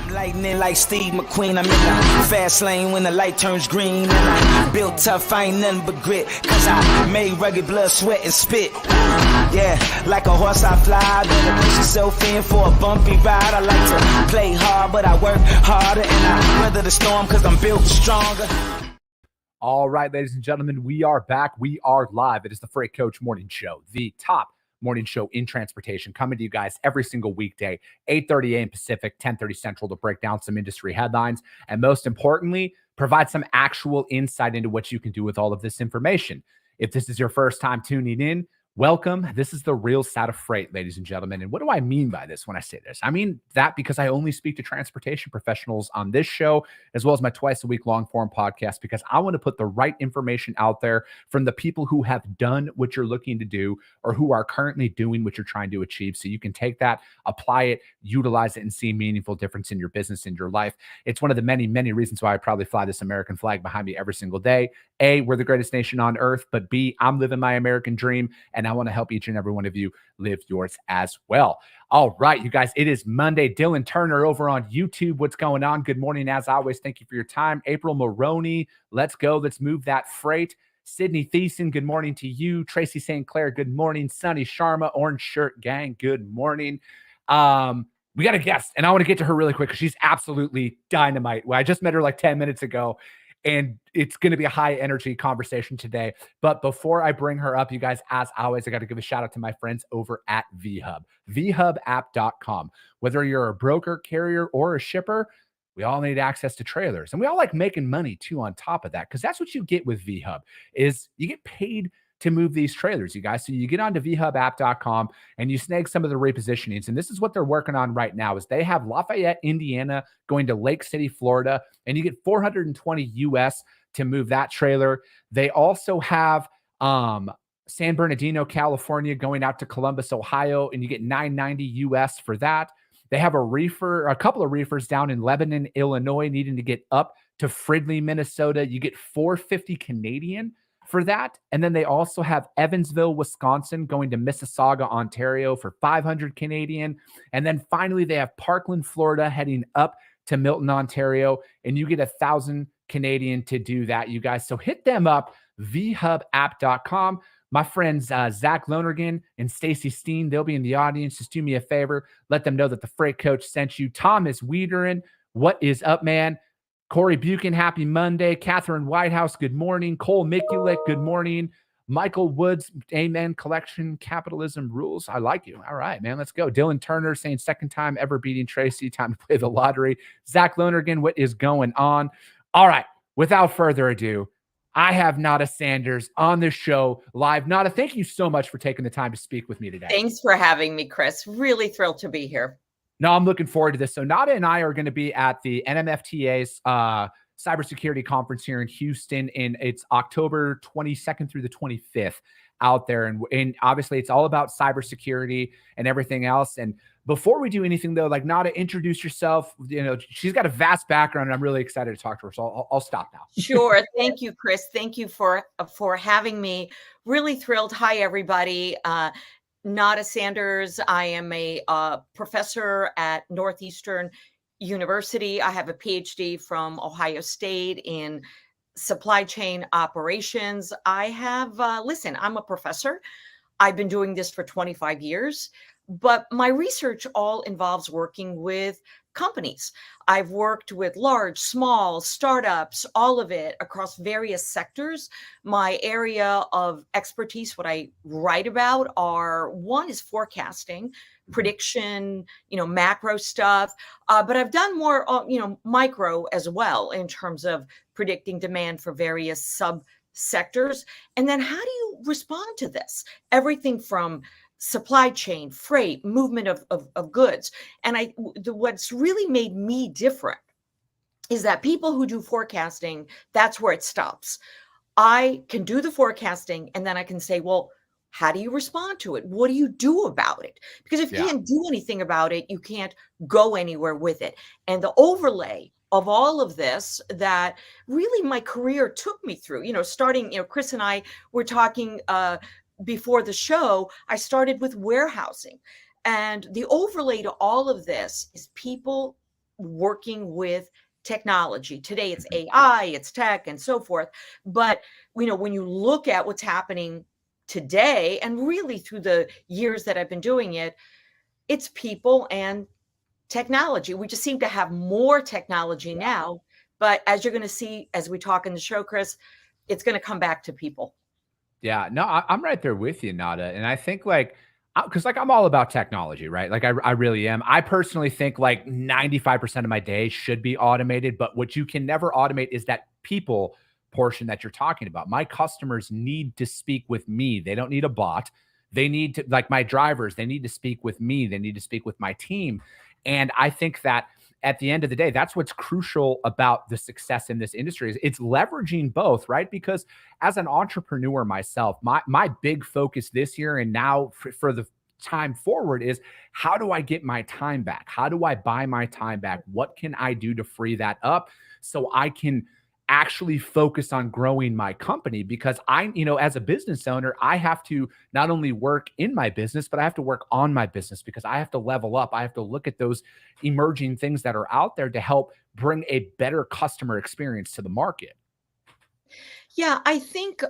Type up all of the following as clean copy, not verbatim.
Lightning like Steve McQueen, I'm in the fast lane when the light turns green. And I built tough, I ain't nothing but grit, cause I made rugged blood, sweat, and spit. Yeah, like a horse I fly, better push yourself in for a bumpy ride. I like to play hard, but I work harder, and I weather the storm cause I'm built stronger. All right, ladies and gentlemen, we are back. We are live. It is the Freight Coach Morning Show, the top morning show in transportation, coming to you guys every single weekday, 8:30 a.m. Pacific, 10:30 Central, to break down some industry headlines and, most importantly, provide some actual insight into what you can do with all of this information. If this is your first time tuning in, welcome. This is the real side of freight, ladies and gentlemen. And what do I mean by this when I say this? I mean that because I only speak to transportation professionals on this show, as well as my twice-a-week long-form podcast, because I want to put the right information out there from the people who have done what you're looking to do or who are currently doing what you're trying to achieve, so you can take that, apply it, utilize it, and see a meaningful difference in your business, in your life. It's one of the many, many reasons why I probably fly this American flag behind me every single day. A, we're the greatest nation on earth, but B, I'm living my American dream, and I want to help each and every one of you live yours as well. All right, you guys, it is Monday. Dylan Turner over on YouTube. What's going on? Good morning. As always, thank you for your time. April Maroney, let's go. Let's move that freight. Sydney Thiessen, good morning to you. Tracy St. Clair, good morning. Sunny Sharma, Orange Shirt Gang, good morning. We got a guest, and I want to get to her really quick because she's absolutely dynamite. Well, I just met her like 10 minutes ago, and it's going to be a high energy conversation today. But before I bring her up, you guys, as always, I got to give a shout out to my friends over at VHub, vhubapp.com. Whether you're a broker, carrier, or a shipper, we all need access to trailers, and we all like making money too on top of that, because that's what you get with VHub is you get paid to move these trailers, you guys. So you get onto vhubapp.com and you snag some of the repositionings. And this is what they're working on right now is they have Lafayette, Indiana going to Lake City, Florida, and you get $420 US to move that trailer. They also have San Bernardino, California going out to Columbus, Ohio, and you get $990 US for that. They have a couple of reefers down in Lebanon, Illinois, needing to get up to Fridley, Minnesota. You get $450 Canadian for that. And then they also have Evansville, Wisconsin going to Mississauga, Ontario for $500 Canadian. And then finally, they have Parkland, Florida heading up to Milton, Ontario, and you get $1,000 Canadian to do that, you guys. So hit them up, vhubapp.com. My friends Zach Lonergan and Stacy Steen, they'll be in the audience. Just do me a favor. Let them know that the Freight Coach sent you. Thomas Wiederin, what is up, man? Corey Buchan, happy Monday. Catherine Whitehouse, good morning. Cole Mikulik, good morning. Michael Woods, amen. Collection, capitalism rules. I like you. All right, man, let's go. Dylan Turner saying second time ever beating Tracy. Time to play the lottery. Zach Lonergan, what is going on? All right, without further ado, I have Nada Sanders on the show live. Nada, thank you so much for taking the time to speak with me today. Thanks for having me, Chris. Really thrilled to be here. No, I'm looking forward to this. So Nada and I are going to be at the NMFTA's cybersecurity conference here in Houston, and it's October 22nd through the 25th out there. And obviously it's all about cybersecurity and everything else. And before we do anything though, like Nada, introduce yourself. You know, she's got a vast background and I'm really excited to talk to her. So I'll stop now. Sure. Thank you, Chris. Thank you for having me. Really thrilled. Hi, everybody. Nada Sanders. I am a professor at Northeastern University. I have a PhD from Ohio State in supply chain operations. I have, listen, I'm a professor. I've been doing this for 25 years, but my research all involves working with companies. I've worked with large, small, startups, all of it across various sectors. My area of expertise, what I write about one is forecasting, prediction, macro stuff. But I've done more, micro as well in terms of predicting demand for various sub-sectors. And then how do you respond to this? Everything from supply chain, freight, movement of goods. And what's really made me different is that people who do forecasting, that's where it stops. I can do the forecasting and then I can say, well, how do you respond to it? What do you do about it? Because if you can't do anything about it, you can't go anywhere with it. And the overlay of all of this that really my career took me through, starting, Chris and I were talking before the show, I started with warehousing. And the overlay to all of this is people working with technology. Today it's AI, it's tech, and so forth. But when you look at what's happening today, and really through the years that I've been doing it, it's people and technology. We just seem to have more technology now. But as you're going to see, as we talk in the show, Chris, it's going to come back to people. Yeah, no, I'm right there with you, Nada. And I think because I'm all about technology, right? Like I really am. I personally think like 95% of my day should be automated, but what you can never automate is that people portion that you're talking about. My customers need to speak with me. They don't need a bot. They need to, like my drivers, they need to speak with me. They need to speak with my team. And I think that at the end of the day, that's what's crucial about the success in this industry is it's leveraging both, right? Because as an entrepreneur myself, my big focus this year and now for the time forward is how do I get my time back? How do I buy my time back? What can I do to free that up so I can actually focus on growing my company? Because as a business owner, I have to not only work in my business, but I have to work on my business because I have to level up. I have to look at those emerging things that are out there to help bring a better customer experience to the market. Yeah, I think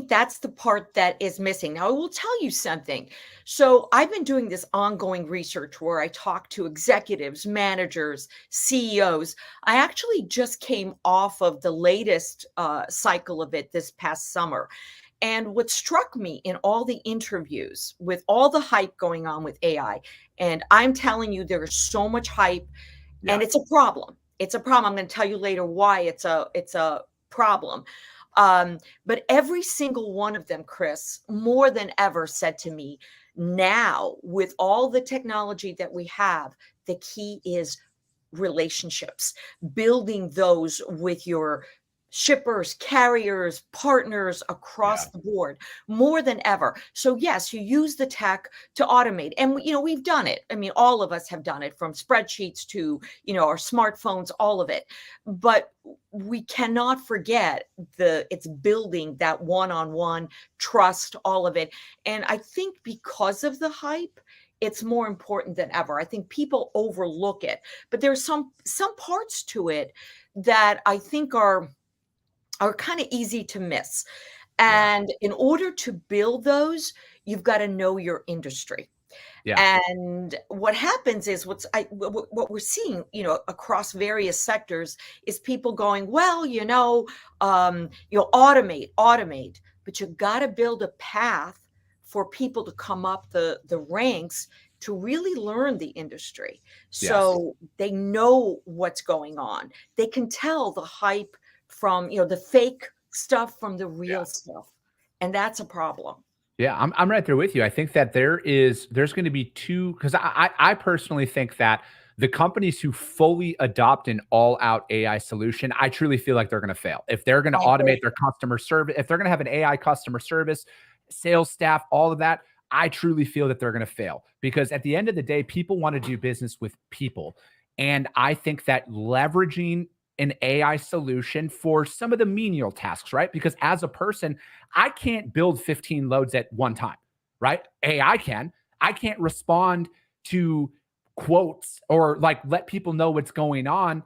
that's the part that is missing. Now, I will tell you something. So, I've been doing this ongoing research where I talk to executives, managers, CEOs. I actually just came off of the latest cycle of it this past summer. And what struck me in all the interviews with all the hype going on with AI, and I'm telling you, there is so much hype, and it's a problem. It's a problem. I'm going to tell you later why it's a problem. But every single one of them, Chris, more than ever said to me, now with all the technology that we have, the key is relationships, building those with your shippers, carriers, partners across the board more than ever. So yes, you use the tech to automate. And we've done it. I mean, all of us have done it from spreadsheets to, our smartphones, all of it. But we cannot forget it's building that one-on-one trust, all of it. And I think because of the hype, it's more important than ever. I think people overlook it, but there's some parts to it that I think are kind of easy to miss. And in order to build those, you've got to know your industry. Yeah. And what happens is what we're seeing, across various sectors is people going, well, automate, but you got to build a path for people to come up the ranks to really learn the industry. So they know what's going on. They can tell the hype from, the fake stuff from the real stuff. And that's a problem. Yeah, I'm right there with you. I think that there's going to be two, because I personally think that the companies who fully adopt an all-out AI solution, I truly feel like they're going to fail. If they're going to automate their customer service, if they're going to have an AI customer service, sales staff, all of that, I truly feel that they're going to fail. Because at the end of the day, people want to do business with people. And I think that leveraging an AI solution for some of the menial tasks, right? Because as a person, I can't build 15 loads at one time, right? AI can. I can't respond to quotes or let people know what's going on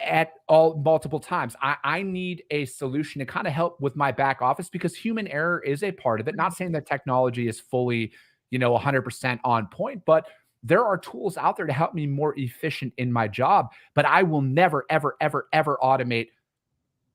at all multiple times. I need a solution to kind of help with my back office because human error is a part of it. Not saying that technology is fully, 100% on point, but there are tools out there to help me more efficient in my job, but I will never, ever, ever, ever automate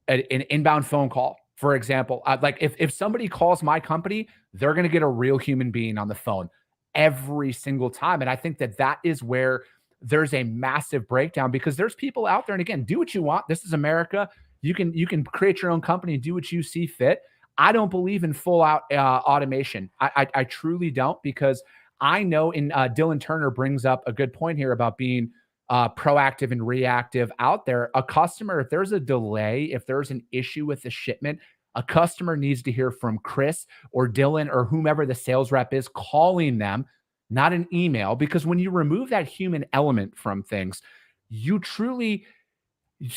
an inbound phone call. For example, if somebody calls my company, they're going to get a real human being on the phone every single time. And I think that is where there's a massive breakdown because there's people out there. And again, do what you want. This is America. You can create your own company and do what you see fit. I don't believe in full out automation. I truly don't, because I know, and Dylan Turner brings up a good point here about being proactive and reactive out there. A customer, if there's a delay, if there's an issue with the shipment, a customer needs to hear from Chris or Dylan or whomever the sales rep is calling them, not an email. Because when you remove that human element from things, you truly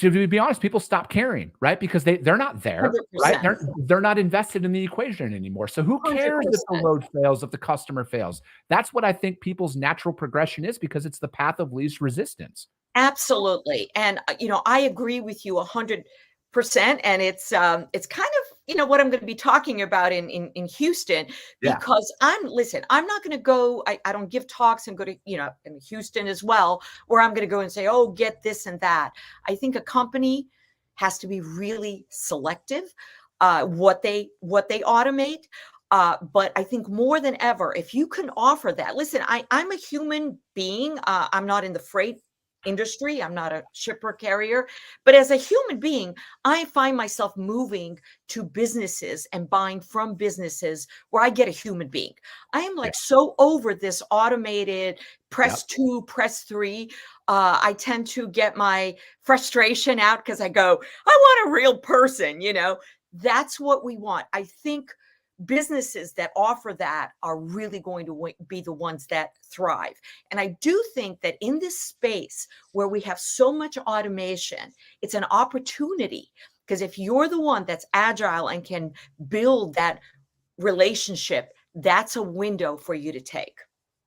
to be honest, people stop caring, right? Because they're not there, right? 100%. They're not invested in the equation anymore. So who cares if the 100%. load fails, if the customer fails? That's what I think people's natural progression is, because it's the path of least resistance. Absolutely. And, I agree with you 100%. And it's kind of, what I'm going to be talking about in Houston, Yeah. because listen, I'm not going to go, I don't give talks and go to, in Houston as well, where I'm going to go and say, oh, get this and that. I think a company has to be really selective, what they automate. But I think more than ever, if you can offer that, listen, I'm a human being. I'm not in the freight industry. I'm not a shipper carrier, but as a human being, I find myself moving to businesses and buying from businesses where I get a human being. I am Yeah. like so over this automated press Yep. 2, press 3. I tend to get my frustration out because I go, I want a real person, That's what we want. I think businesses that offer that are really going to be the ones that thrive. And I do think that in this space where we have so much automation, it's an opportunity, because if you're the one that's agile and can build that relationship, that's a window for you to take.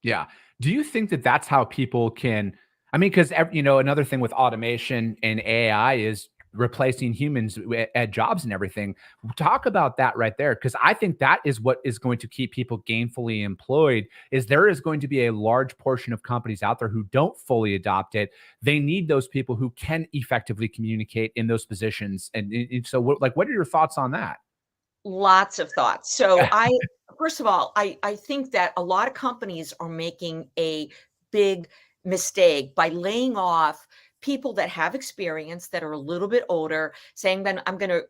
Yeah. Do you think that that's how people can, I mean, because, another thing with automation and AI is replacing humans at jobs and everything. Talk about that right there, because I think that is what is going to keep people gainfully employed. Is there is going to be a large portion of companies out there who don't fully adopt it. They need those people who can effectively communicate in those positions. And so, what are your thoughts on that? Lots of thoughts. So first of all, I think that a lot of companies are making a big mistake by laying off people that have experience, that are a little bit older, saying that I'm going to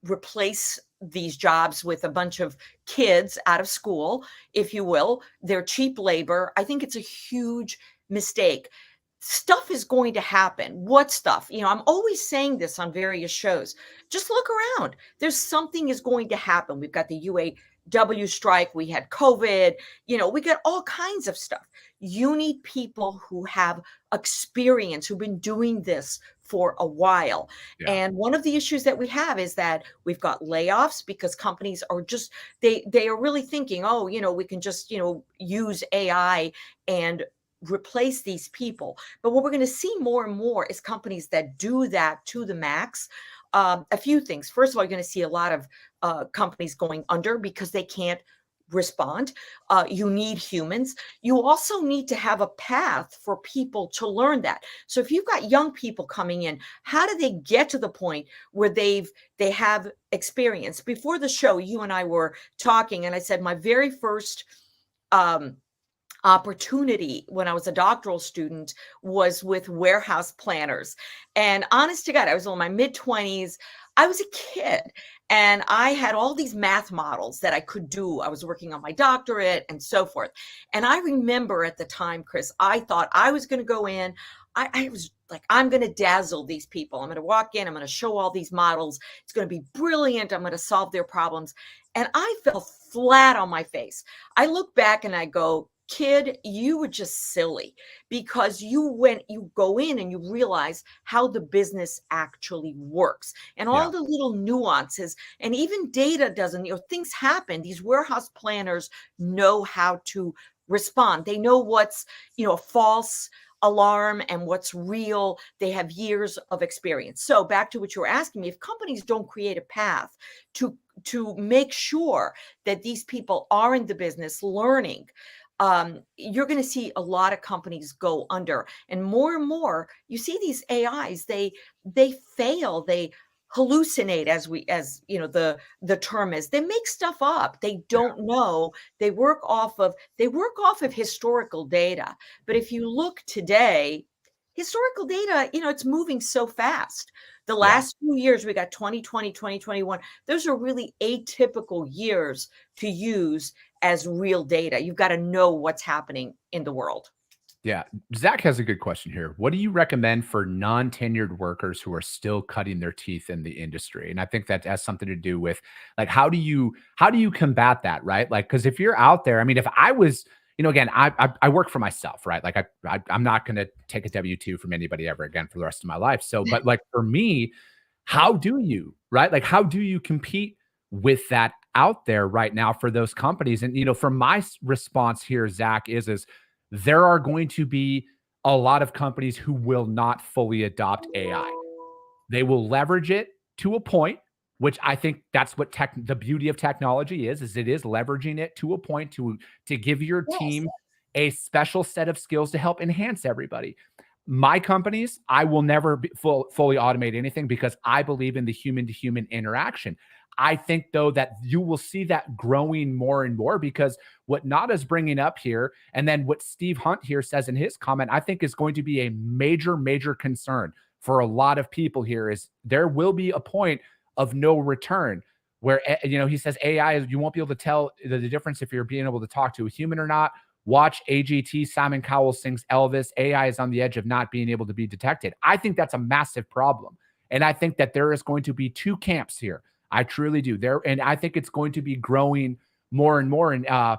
replace these jobs with a bunch of kids out of school, if you will. They're cheap labor. I think it's a huge mistake. Stuff is going to happen. What stuff? I'm always saying this on various shows. Just look around. There's something is going to happen. We've got the UAW strike. We had COVID. We got all kinds of stuff. You need people who have experience, who've been doing this for a while. Yeah. And one of the issues that we have is that we've got layoffs because companies are just, they are really thinking, oh, we can just, use AI and replace these people. But what we're going to see more and more is companies that do that to the max. A few things. First of all, you're going to see a lot of companies going under because they can't respond. You need humans. You also need to have a path for people to learn that. So if you've got young people coming in, how do they get to the point where they have experience? Before the show, you and I were talking, and I said my very first opportunity when I was a doctoral student was with warehouse planners. And honest to God, I was in my mid 20s. I was a kid and I had all these math models that I could do. I was working on my doctorate and so forth. And I remember at the time, Chris, I thought I was going to go in. I was like, I'm going to dazzle these people. I'm going to walk in. I'm going to show all these models. It's going to be brilliant. I'm going to solve their problems. And I fell flat on my face. I look back and I go, kid, you were just silly, because you go in and you realize how the business actually works and all Yeah. the little nuances, and even data doesn't, things happen. These warehouse planners know how to respond. They know what's, a false alarm and what's real. They have years of experience. So back to what you were asking me, if companies don't create a path to make sure that these people are in the business learning, you're going to see a lot of companies go under. And more, you see these AIs, they fail, they hallucinate, as the term is. They make stuff up. They don't know. They work off of historical data. But if you look today, historical data, it's moving so fast. The Yeah. last few years, we got 2020, 2021. Those are really atypical years to use as real data. You've got to know what's happening in the world. Yeah. Zach has a good question here. What do you recommend for non-tenured workers who are still cutting their teeth in the industry? And I think that has something to do with, like, how do you combat that, right? Like, because if you're out there, I mean, if I was, again, I work for myself, right? Like I'm not going to take a W-2 from anybody ever again for the rest of my life. So, but like for me, how do you, right? Like, how do you compete with that out there right now for those companies? And, from my response here, Zach, is there are going to be a lot of companies who will not fully adopt AI. They will leverage it to a point, which I think that's what the beauty of technology is it is leveraging it to a point to give your Yes. team a special set of skills to help enhance everybody. My companies, I will never fully automate anything because I believe in the human to human interaction. I think, though, that you will see that growing more and more because what Nada's bringing up here, and then what Steve Hunt here says in his comment, I think is going to be a major, major concern for a lot of people here is there will be a point of no return where, he says AI, you won't be able to tell the difference if you're being able to talk to a human or not. Watch AGT, Simon Cowell sings Elvis. AI is on the edge of not being able to be detected. I think that's a massive problem. And I think that there is going to be two camps here. I truly do. And I think it's going to be growing more and more. And, I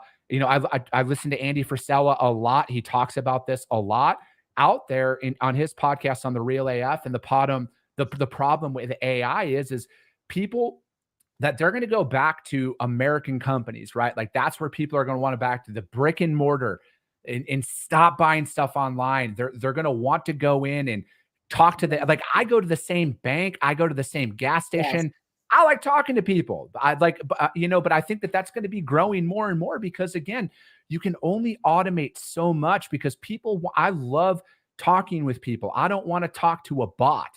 listen to Andy Frisella a lot. He talks about this a lot out there on his podcast on the Real AF. And the problem with AI is people that they're going to go back to American companies, right? Like that's where people are going to want to back to the brick and mortar and stop buying stuff online. They're going to want to go in and talk to the, like I go to the same bank, I go to the same gas station. Yes. I like talking to people. But I think that that's going to be growing more and more because again, you can only automate so much because I love talking with people. I don't want to talk to a bot.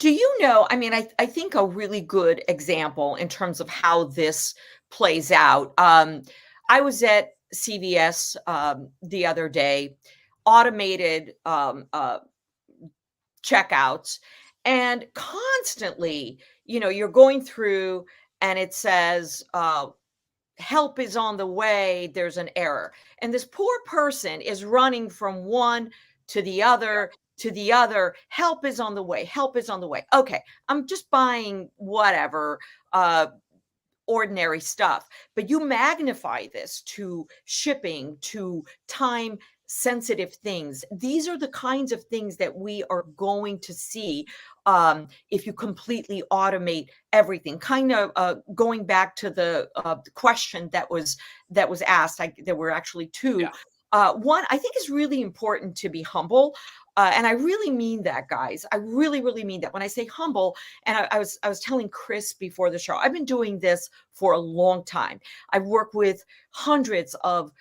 Do you know, I mean, I think a really good example in terms of how this plays out. I was at CVS the other day, automated checkouts, and constantly, you're going through and it says, help is on the way, there's an error. And this poor person is running from one to the other to the other. Help is on the way. Help is on the way. Okay, I'm just buying whatever ordinary stuff, but you magnify this to shipping, to time sensitive things. These are the kinds of things that we are going to see if you completely automate everything. Kind of going back to the question that was asked. There were actually two. Yeah. One, I think is really important to be humble. And I really mean that, guys. I really, really mean that. When I say humble, and I was telling Chris before the show, I've been doing this for a long time. I've worked with hundreds of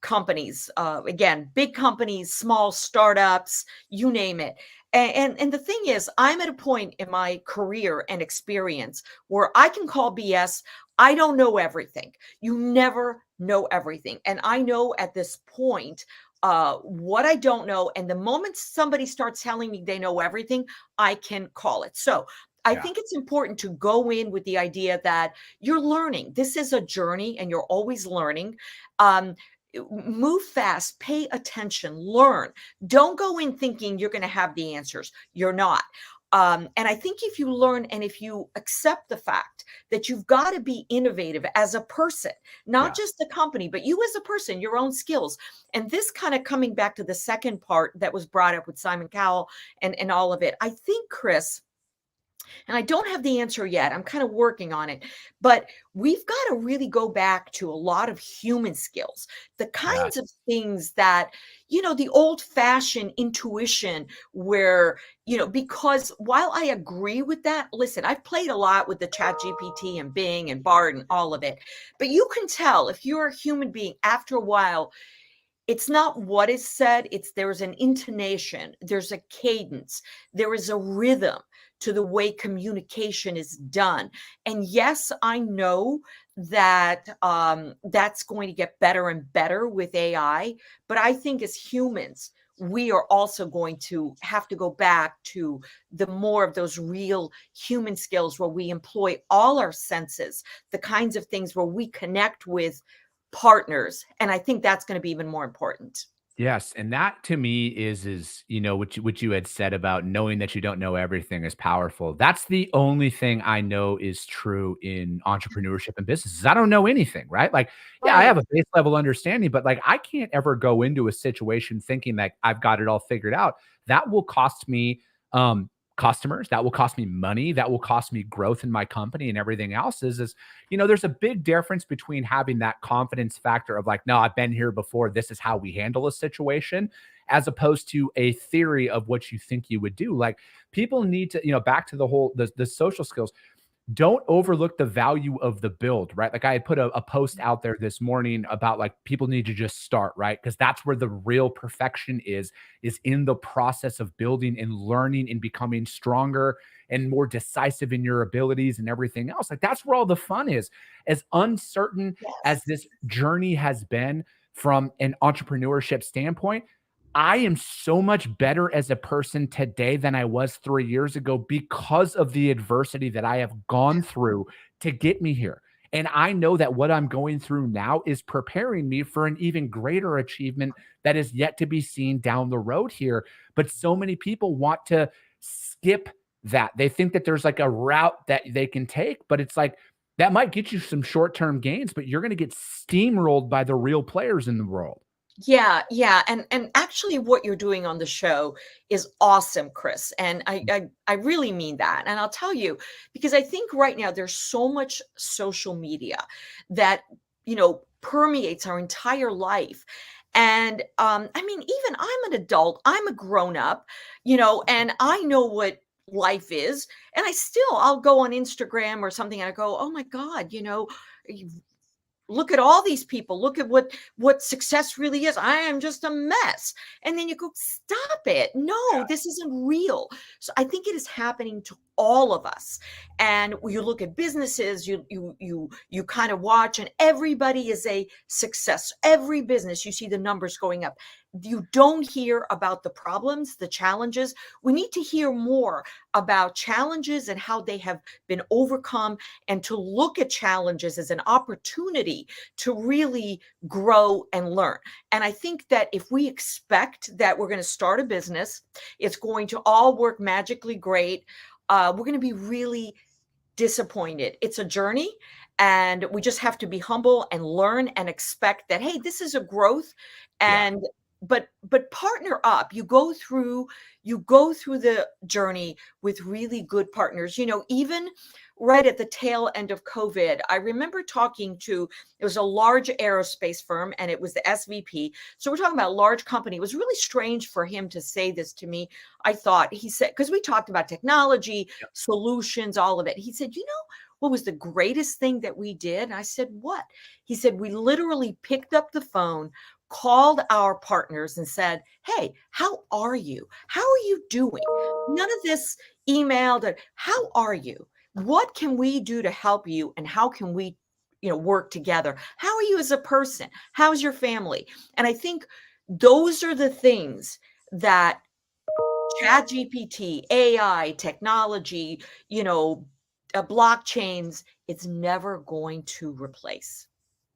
companies, again, big companies, small startups, you name it. And the thing is, I'm at a point in my career and experience where I can call BS. I don't know everything. You never know everything. And I know at this point what I don't know. And the moment somebody starts telling me they know everything, I can call it. So I think it's important to go in with the idea that you're learning. This is a journey and you're always learning. Move fast, pay attention, learn. Don't go in thinking you're going to have the answers. You're not. And I think if you learn and if you accept the fact that you've got to be innovative as a person, not just the company, but you as a person, your own skills. And this kind of coming back to the second part that was brought up with Simon Cowell and all of it. I think, Chris, and I don't have the answer yet. I'm kind of working on it, but we've got to really go back to a lot of human skills, the kinds of things that, the old fashioned intuition where, because while I agree with that, listen, I've played a lot with the Chat GPT and Bing and Bard and all of it, but you can tell if you're a human being after a while, it's not what is said, there's an intonation, there's a cadence, there is a rhythm to the way communication is done. And yes, I know that that's going to get better and better with AI, but I think as humans, we are also going to have to go back to the more of those real human skills where we employ all our senses, the kinds of things where we connect with partners. And I think that's going to be even more important. Yes, and that to me is what you had said about knowing that you don't know everything is powerful. That's the only thing I know is true in entrepreneurship and business. Is I don't know anything, right? Like, yeah, I Right. have a base level understanding, but like I can't ever go into a situation thinking that I've got it all figured out. That will cost me customers, that will cost me money, that will cost me growth in my company and everything else there's a big difference between having that confidence factor of like, no, I've been here before. This is how we handle a situation, as opposed to a theory of what you think you would do. Like people need to, back to the social skills, don't overlook the value of the build, right? Like I had put a post out there this morning about like people need to just start, right? Because that's where the real perfection is in the process of building and learning and becoming stronger and more decisive in your abilities and everything else. Like that's where all the fun is. As uncertain as Yes. this journey has been from an entrepreneurship standpoint, I am so much better as a person today than I was 3 years ago because of the adversity that I have gone through to get me here. And I know that what I'm going through now is preparing me for an even greater achievement that is yet to be seen down the road here. But so many people want to skip that. They think that there's like a route that they can take, but it's like that might get you some short-term gains, but you're going to get steamrolled by the real players in the world. Yeah, yeah, and actually what you're doing on the show is awesome, Chris, and I really mean that, and I'll tell you, because I think right now there's so much social media that, permeates our entire life, and, I mean, even I'm an adult, I'm a grown up, and I know what life is, and I'll go on Instagram or something, and I go, "Oh my god," look at all these people, look at what success really is. I am just a mess. And then you go, stop it, no, this isn't real. So I think it is happening to all of us. And you look at businesses, you kind of watch, and everybody is a success. Every business, you see the numbers going up. You don't hear about the problems, the challenges. We need to hear more about challenges and how they have been overcome, and to look at challenges as an opportunity to really grow and learn. And I think that if we expect that we're going to start a business, it's going to all work magically great, we're going to be really disappointed. It's a journey, and we just have to be humble and learn and expect that, hey, this is a growth. Yeah. And but partner up. You go through the journey with really good partners. Even right at the tail end of COVID, I remember talking to, it was a large aerospace firm, and it was the SVP. So we're talking about a large company. It was really strange for him to say this to me. I thought, he said, because we talked about technology, solutions, all of it. He said, what was the greatest thing that we did? And I said, what? He said, we literally picked up the phone, called our partners, and said, hey, how are you? How are you doing? None of this email. How are you? What can we do to help you? And how can we, work together? How are you as a person? How's your family? And I think those are the things that Chat GPT, AI, technology, blockchains, it's never going to replace.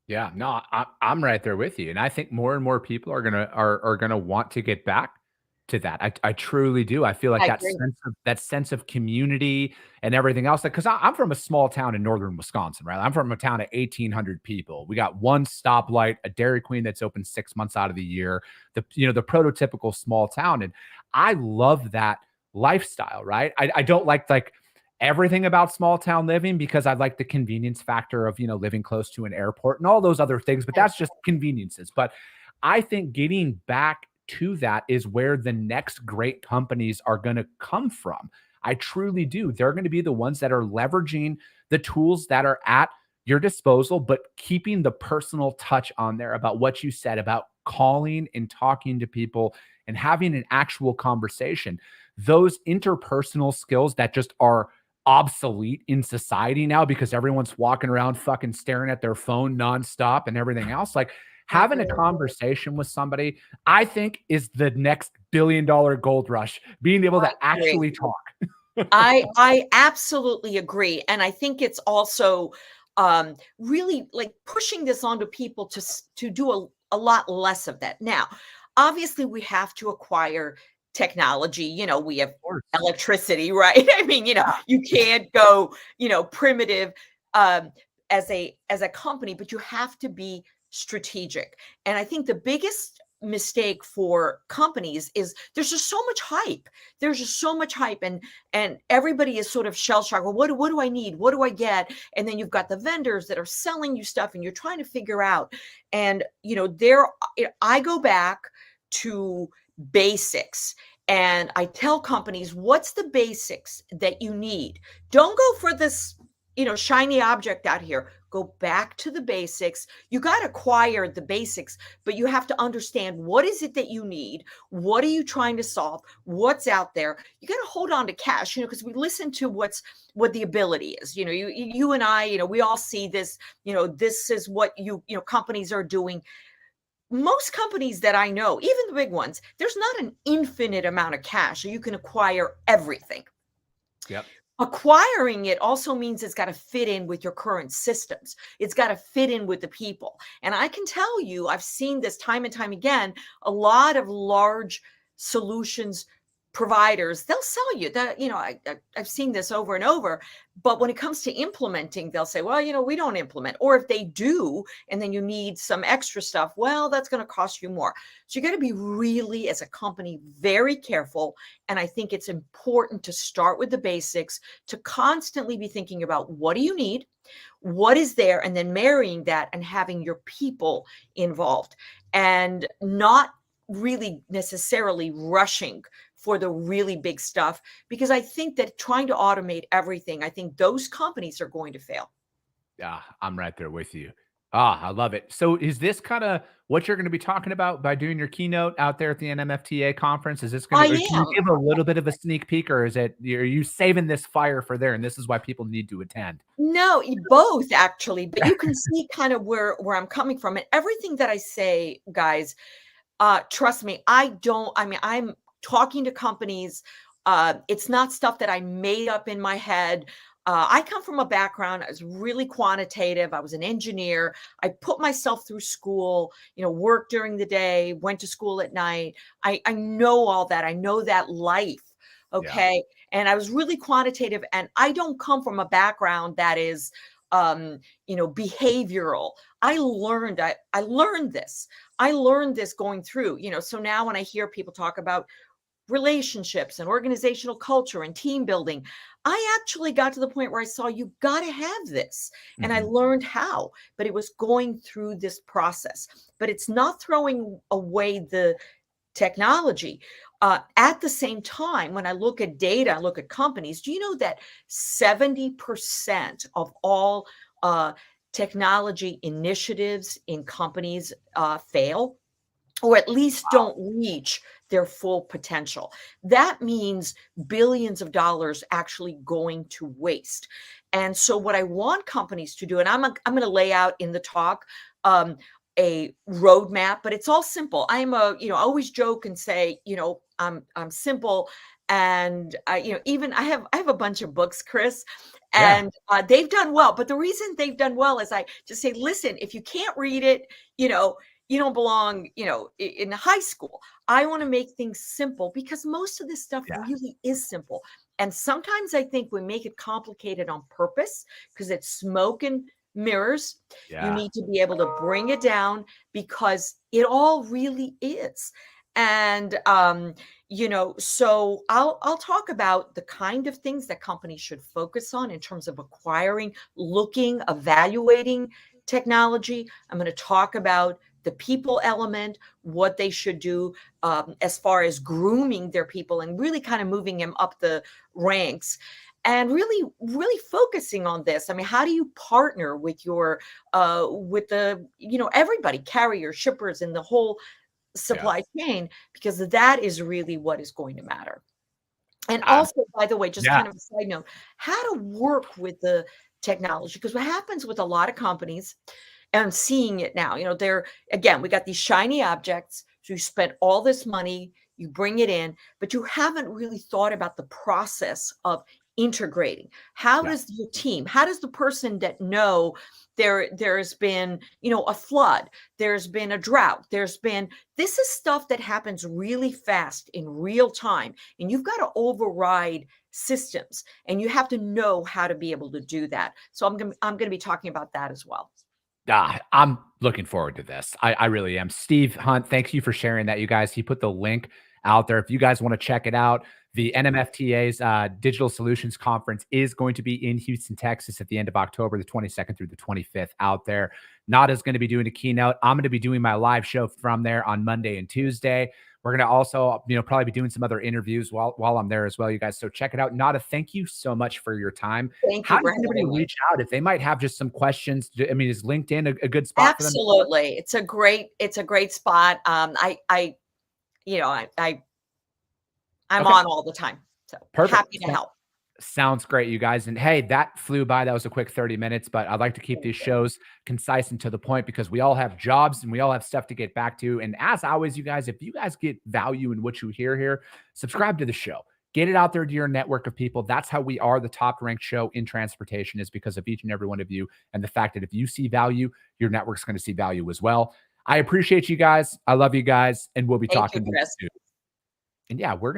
Yeah, no, I'm right there with you, and I think more and more people are gonna want to get back to that. I truly do. I feel like I that agree. sense of community and everything else. Like, because I'm from a small town in northern Wisconsin, right? I'm from a town of 1,800 people. We got one stoplight, a Dairy Queen that's open 6 months out of the year. The prototypical small town, and I love that lifestyle. Right? I don't like everything about small town living because I like the convenience factor of, living close to an airport and all those other things, but that's just conveniences. But I think getting back to that is where the next great companies are going to come from. I truly do. They're going to be the ones that are leveraging the tools that are at your disposal, but keeping the personal touch on there about what you said about calling and talking to people and having an actual conversation. Those interpersonal skills that just are obsolete in society now because everyone's walking around fucking staring at their phone nonstop and everything else. Like I having a agree. conversation with somebody, I think is the next $1 billion gold rush, being able I to agree. actually talk. I absolutely agree. And I think it's also really like pushing this onto people to do a lot less of that. Now, obviously we have to acquire technology. We have Of course. electricity, right? I mean, you can't go, primitive as a company, but you have to be strategic. And I think the biggest mistake for companies is there's just so much hype. There's just so much hype, and everybody is sort of shell shocked. Well, what do I need? What do I get? And then you've got the vendors that are selling you stuff, and you're trying to figure out. And I go back to basics. And I tell companies, what's the basics that you need? Don't go for this, shiny object out here. Go back to the basics. You got to acquire the basics, but you have to understand, what is it that you need? What are you trying to solve? What's out there? You got to hold on to cash, because we listen to what the ability is. You and I, we all see this, this is what companies are doing. Most companies that I know, even the big ones, there's not an infinite amount of cash so you can acquire everything. Yep. Acquiring it also means it's got to fit in with your current systems. It's got to fit in with the people. And I can tell you, I've seen this time and time again, a lot of large solutions providers, they'll sell you that, I've seen this over and over, but when it comes to implementing, they'll say, well, we don't implement. Or if they do, and then you need some extra stuff, well, that's going to cost you more. So you got to be really, as a company, very careful. And I think it's important to start with the basics, to constantly be thinking about, what do you need? What is there? And then marrying that and having your people involved, and not really necessarily rushing for the really big stuff, because I think that trying to automate everything, I think those companies are going to fail. Yeah, I'm right there with you. I love it. So is this kind of what you're going to be talking about by doing your keynote out there at the NMFTA conference? Is this going to, can you give a little bit of a sneak peek, or are you saving this fire for there, and this is why people need to attend? No, both actually, but you can see kind of where I'm coming from, and everything that I say, guys, trust me, I'm talking to companies. It's not stuff that I made up in my head. I come from a background, I was really quantitative. I was an engineer. I put myself through school, worked during the day, went to school at night. I know all that. I know that life. Okay. Yeah. And I was really quantitative, and I don't come from a background that is, behavioral. I learned this. I learned this going through, so now when I hear people talk about relationships and organizational culture and team building, I actually got to the point where I saw, you got to have this. And I learned how, but it was going through this process. But it's not throwing away the technology. At the same time, when I look at data, I look at companies, do you know that 70% of all technology initiatives in companies fail, or at least don't reach their full potential? That means billions of dollars actually going to waste. And so what I want companies to do, and I'm going to lay out in the talk a roadmap, but it's all simple. I always joke and say, I'm simple. And even I have a bunch of books, Chris, and they've done well. But the reason they've done well is I just say, listen, if you can't read it, you don't belong, in high school. I want to make things simple, because most of this stuff really is simple. And sometimes I think we make it complicated on purpose, because it's smoke and mirrors. You need to be able to bring it down, because it all really is. And, so I'll talk about the kind of things that companies should focus on in terms of acquiring, looking, evaluating technology. I'm going to talk about the people element, what they should do as far as grooming their people and really kind of moving them up the ranks. And really, really focusing on this. I mean, how do you partner with your, with the, everybody, carriers, shippers, and the whole supply chain, because that is really what is going to matter. And also, by the way, just kind of a side note, how to work with the technology, because what happens with a lot of companies, and I'm seeing it now, again, we got these shiny objects. So you spent all this money, you bring it in, but you haven't really thought about the process of integrating? How Yeah. does your team, how does the person that know there's been, a flood, there's been a drought, this is stuff that happens really fast in real time, and you've got to override systems, and you have to know how to be able to do that. So I'm going to be talking about that as well. I'm looking forward to this. I really am. Steve Hunt, thank you for sharing that, you guys. He put the link out there. If you guys want to check it out, the NMFTA's Digital Solutions Conference is going to be in Houston, Texas at the end of October, the 22nd through the 25th out there. Nada's going to be doing a keynote. I'm going to be doing my live show from there on Monday and Tuesday. We're going to also, probably be doing some other interviews while I'm there as well, you guys. So check it out. Nada, thank you so much for your time. Thank How you for does anybody having me. reach out if they might have just some questions? I mean, is LinkedIn a good spot for them? Absolutely. It's a great spot. I'm Okay. on all the time. So Perfect. happy to help. Sounds great, you guys. And hey, that flew by. That was a quick 30 minutes, but I'd like to keep these shows concise and to the point because we all have jobs and we all have stuff to get back to. And as always, you guys, if you guys get value in what you hear here, subscribe to the show. Get it out there to your network of people. That's how we are the top ranked show in transportation, is because of each and every one of you. And the fact that if you see value, your network's going to see value as well. I appreciate you guys. I love you guys. And we'll be talking to you soon. And yeah, we're going to